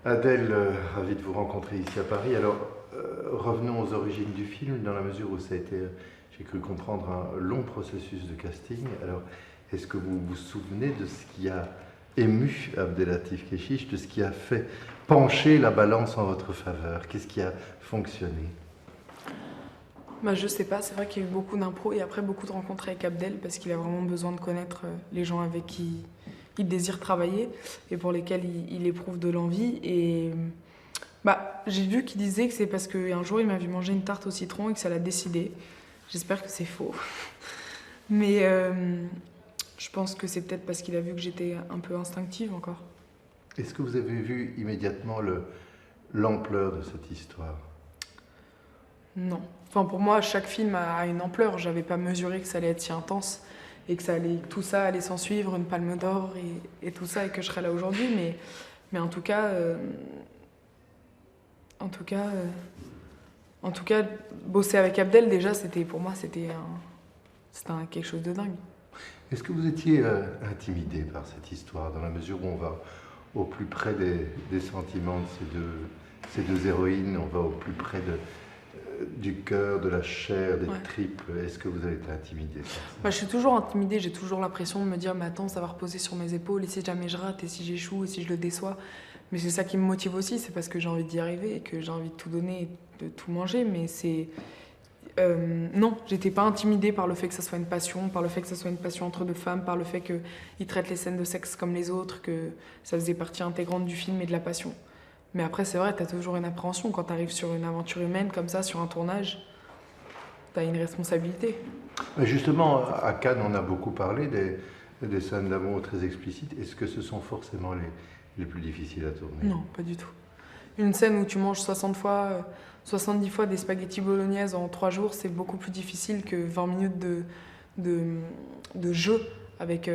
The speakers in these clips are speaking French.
Adèle, ravi de vous rencontrer ici à Paris. Alors, revenons aux origines du film, dans la mesure où ça a été, j'ai cru comprendre, un long processus de casting. Alors, est-ce que vous vous souvenez de ce qui a ému Abdelatif Kechiche, de ce qui a fait pencher la balance en votre faveur? Qu'est-ce qui a fonctionné? Je sais pas, c'est vrai qu'il y a eu beaucoup d'impro et après beaucoup de rencontres avec Abdel parce qu'il a vraiment besoin de connaître les gens avec qui il désire travailler et pour lesquels il éprouve de l'envie. Et j'ai vu qu'il disait que c'est parce qu'un jour il m'a vu manger une tarte au citron et que ça l'a décidé. J'espère que c'est faux. Mais je pense que c'est peut-être parce qu'il a vu que j'étais un peu instinctive encore. Est-ce que vous avez vu immédiatement l'ampleur de cette histoire? Non. Enfin, pour moi, chaque film a une ampleur. J'avais pas mesuré que ça allait être si intense et que tout ça allait s'en suivre, une palme d'or et tout ça, et que je serais là aujourd'hui. Mais en tout cas, bosser avec Abdel, déjà, pour moi, c'était quelque chose de dingue. Est-ce que vous étiez intimidé par cette histoire, dans la mesure où on va au plus près des sentiments de ces deux héroïnes, on va au plus près du cœur, de la chair, des tripes? Est-ce que vous avez été intimidé par ça? Je suis toujours intimidée, j'ai toujours l'impression de me dire mais attends, ça va reposer sur mes épaules, et si jamais je rate, et si j'échoue, et si je le déçois. Mais c'est ça qui me motive aussi, c'est parce que j'ai envie d'y arriver et que j'ai envie de tout donner et de tout manger. Mais c'est... non, j'étais pas intimidée par le fait que ça soit une passion, par le fait que ça soit une passion entre deux femmes, par le fait qu'ils traitent les scènes de sexe comme les autres, que ça faisait partie intégrante du film et de la passion. Mais après, c'est vrai, t'as toujours une appréhension quand t'arrives sur une aventure humaine comme ça, sur un tournage. T'as une responsabilité. Justement, à Cannes, on a beaucoup parlé des scènes d'amour très explicites. Est-ce que ce sont forcément les plus difficiles à tourner? Non, pas du tout. Une scène où tu manges 70 fois des spaghettis bolognaises en 3 jours, c'est beaucoup plus difficile que 20 minutes de jeu avec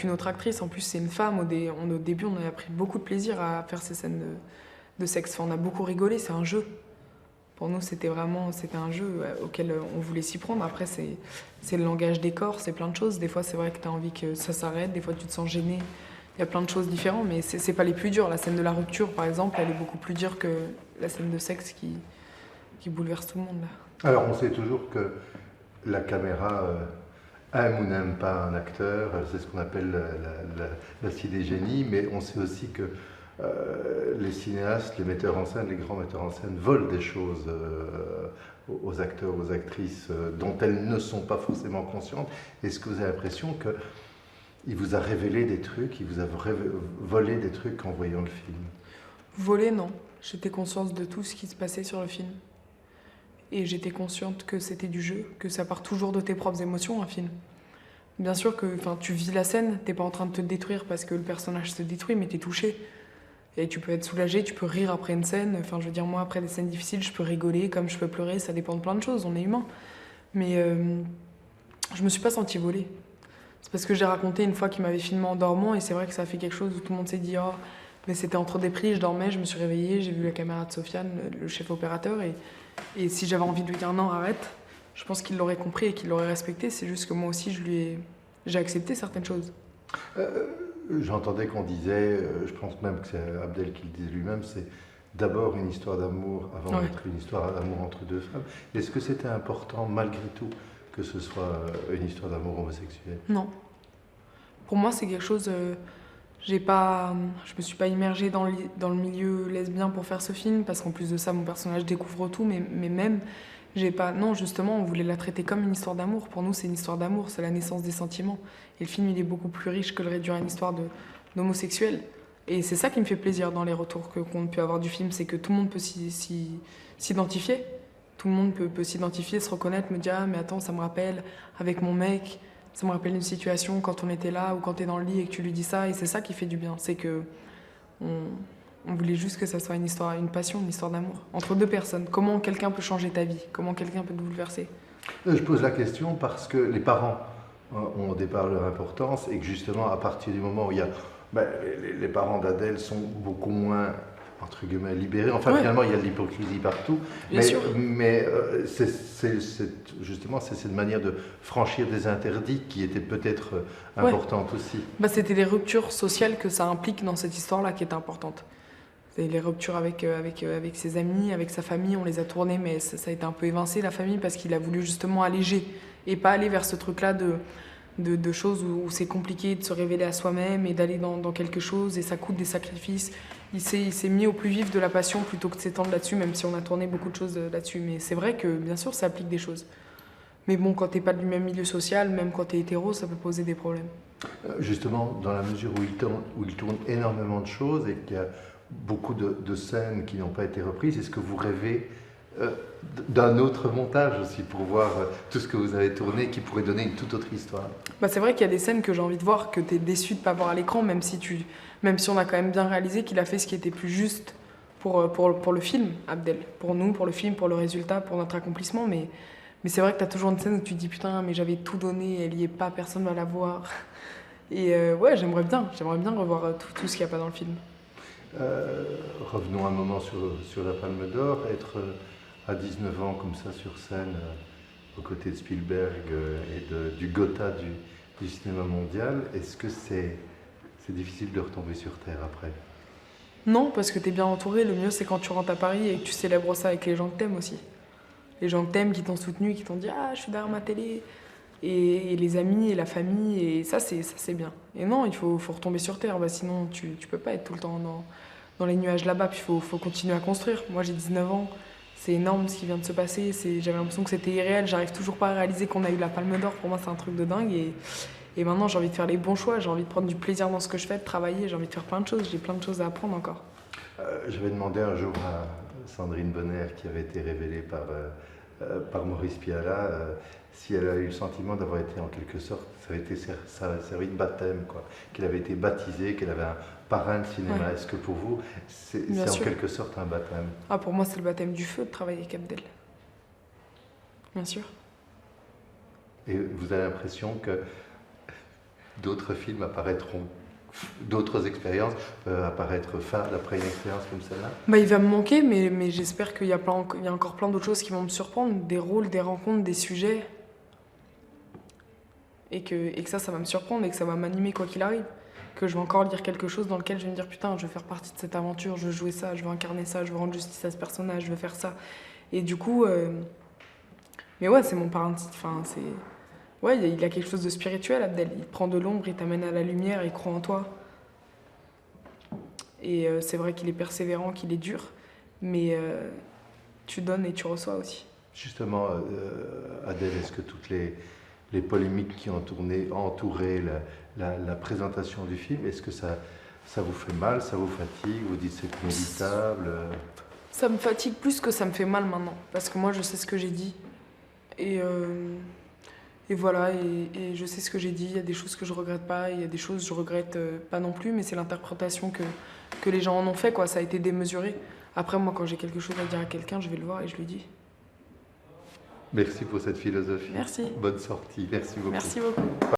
une autre actrice. En plus, c'est une femme. Au début, on a pris beaucoup de plaisir à faire ces scènes de sexe. Enfin, on a beaucoup rigolé, c'est un jeu. Pour nous, c'était un jeu auquel on voulait s'y prendre. Après, c'est le langage des corps, c'est plein de choses. Des fois, c'est vrai que tu as envie que ça s'arrête, des fois, tu te sens gêné. Il y a plein de choses différentes, mais c'est pas les plus dures. La scène de la rupture, par exemple, elle est beaucoup plus dure que la scène de sexe qui bouleverse tout le monde. Là. Alors, on sait toujours que la caméra aime ou n'aime pas un acteur, c'est ce qu'on appelle la cinégénie, mais on sait aussi que les cinéastes, les metteurs en scène, les grands metteurs en scène volent des choses aux acteurs, aux actrices dont elles ne sont pas forcément conscientes. Est-ce que vous avez l'impression qu'il vous a révélé des trucs, il vous a volé des trucs en voyant le film? Voler, non. J'étais consciente de tout ce qui se passait sur le film. Et j'étais consciente que c'était du jeu, que ça part toujours de tes propres émotions, un film. Bien sûr que tu vis la scène, t'es pas en train de te détruire parce que le personnage se détruit, mais t'es touché. Et tu peux être soulagé, tu peux rire après une scène. Enfin, je veux dire, moi, après des scènes difficiles, je peux rigoler comme je peux pleurer, ça dépend de plein de choses, on est humain. Mais je me suis pas sentie voler. C'est parce que j'ai raconté une fois qu'il m'avait filmé en dormant, et c'est vrai que ça a fait quelque chose où tout le monde s'est dit « Oh, mais c'était entre des prises, je dormais, je me suis réveillée, j'ai vu la caméra de Sofiane, le chef opérateur, et si j'avais envie de lui dire « Non, arrête », je pense qu'il l'aurait compris et qu'il l'aurait respecté. C'est juste que moi aussi, j'ai accepté certaines choses. J'entendais qu'on disait, je pense même que c'est Abdel qui le disait lui-même, c'est d'abord une histoire d'amour avant d'être une histoire d'amour entre deux femmes. Est-ce que c'était important, malgré tout, que ce soit une histoire d'amour homosexuel? Non. Pour moi, c'est quelque chose... je me suis pas immergée dans le milieu lesbien pour faire ce film, parce qu'en plus de ça, mon personnage découvre tout, mais même... Non, justement, on voulait la traiter comme une histoire d'amour. Pour nous, c'est une histoire d'amour, c'est la naissance des sentiments. Et le film, il est beaucoup plus riche que de réduire à une histoire d'homosexuel. Et c'est ça qui me fait plaisir dans les retours qu'on peut avoir du film, c'est que tout le monde peut s'identifier. Tout le monde peut s'identifier, se reconnaître, me dire « Ah, mais attends, ça me rappelle avec mon mec, ça me rappelle une situation quand on était là ou quand t'es dans le lit et que tu lui dis ça. » Et c'est ça qui fait du bien, c'est que... On voulait juste que ça soit une histoire, une passion, une histoire d'amour entre deux personnes. Comment quelqu'un peut changer ta vie? Comment quelqu'un peut te bouleverser? Je pose la question parce que les parents ont au départ leur importance et que justement, à partir du moment où il y a... les parents d'Adèle sont beaucoup moins, entre guillemets, libérés. Enfin, finalement, il y a de l'hypocrisie partout. Bien sûr. Mais justement, c'est cette manière de franchir des interdits qui était peut-être importante aussi. C'était les ruptures sociales que ça implique dans cette histoire-là qui est importante. Les ruptures avec ses amis, avec sa famille, on les a tournées, mais ça a été un peu évincé, la famille, parce qu'il a voulu justement alléger et pas aller vers ce truc-là de choses où c'est compliqué de se révéler à soi-même et d'aller dans quelque chose et ça coûte des sacrifices. Il s'est mis au plus vif de la passion plutôt que de s'étendre là-dessus, même si on a tourné beaucoup de choses là-dessus. Mais c'est vrai que, bien sûr, ça applique des choses. Mais bon, quand t'es pas du même milieu social, même quand t'es hétéro, ça peut poser des problèmes. Justement, dans la mesure où il tourne énormément de choses et qu'il y a beaucoup de scènes qui n'ont pas été reprises, est-ce que vous rêvez d'un autre montage aussi pour voir tout ce que vous avez tourné qui pourrait donner une toute autre histoire? Bah, c'est vrai qu'il y a des scènes que j'ai envie de voir, que tu es déçu de ne pas voir à l'écran, même si on a quand même bien réalisé qu'il a fait ce qui était plus juste pour le film, Abdel. Pour nous, pour le film, pour le résultat, pour notre accomplissement. Mais c'est vrai que tu as toujours une scène où tu te dis putain, mais j'avais tout donné, elle y est pas, personne va la voir. Et ouais, j'aimerais bien revoir tout ce qu'il n'y a pas dans le film. Revenons un moment sur la Palme d'Or, être à 19 ans comme ça sur scène aux côtés de Spielberg et du Gotha du cinéma mondial, est-ce que c'est difficile de retomber sur Terre après? Non, parce que tu es bien entouré, le mieux c'est quand tu rentres à Paris et que tu célèbres ça avec les gens que t'aimes aussi. Les gens que t'aimes, qui t'ont soutenu, qui t'ont dit ah je suis derrière ma télé. Et les amis et la famille, et ça c'est bien. Et non, il faut retomber sur Terre, bah, sinon tu peux pas être tout le temps dans les nuages là-bas, puis il faut continuer à construire. Moi j'ai 19 ans, c'est énorme ce qui vient de se passer, j'avais l'impression que c'était irréel, j'arrive toujours pas à réaliser qu'on a eu la Palme d'Or, pour moi c'est un truc de dingue, et maintenant j'ai envie de faire les bons choix, j'ai envie de prendre du plaisir dans ce que je fais, de travailler, j'ai envie de faire plein de choses, j'ai plein de choses à apprendre encore. J'avais demandé un jour à Sandrine Bonner, qui avait été révélée par Maurice Pialat, si elle a eu le sentiment d'avoir été en quelque sorte, ça a servi de baptême, quoi, qu'elle avait été baptisée, qu'elle avait un parrain de cinéma. Ouais. Est-ce que pour vous, c'est en quelque sorte un baptême? Ah, pour moi, c'est le baptême du feu de travailler avec Abdel. Bien sûr. Et vous avez l'impression que d'autres films apparaîtront, d'autres expériences peuvent apparaître fades après une expérience comme celle-là? Bah, il va me manquer, mais j'espère qu'il y a encore plein d'autres choses qui vont me surprendre, des rôles, des rencontres, des sujets. Et que ça va me surprendre et que ça va m'animer quoi qu'il arrive. Que je vais encore lire quelque chose dans lequel je vais me dire putain, je veux faire partie de cette aventure, je veux jouer ça, je veux incarner ça, je veux rendre justice à ce personnage, je veux faire ça. Et du coup, mais ouais, c'est mon parrain. Enfin, c'est. Ouais, il a quelque chose de spirituel, Abdel. Il prend de l'ombre, il t'amène à la lumière, il croit en toi. Et c'est vrai qu'il est persévérant, qu'il est dur, mais tu donnes et tu reçois aussi. Justement, Adèle, est-ce que toutes les polémiques qui ont entouré la présentation du film, est-ce que ça vous fait mal, ça vous fatigue, vous dites c'est inévitable? Ça me fatigue plus que ça me fait mal maintenant, parce que moi je sais ce que j'ai dit. Et voilà, et je sais ce que j'ai dit, il y a des choses que je regrette pas, il y a des choses que je regrette pas non plus, mais c'est l'interprétation que les gens en ont fait, quoi. Ça a été démesuré. Après, moi, quand j'ai quelque chose à dire à quelqu'un, je vais le voir et je lui dis. Merci pour cette philosophie. Merci. Bonne sortie. Merci beaucoup. Merci beaucoup.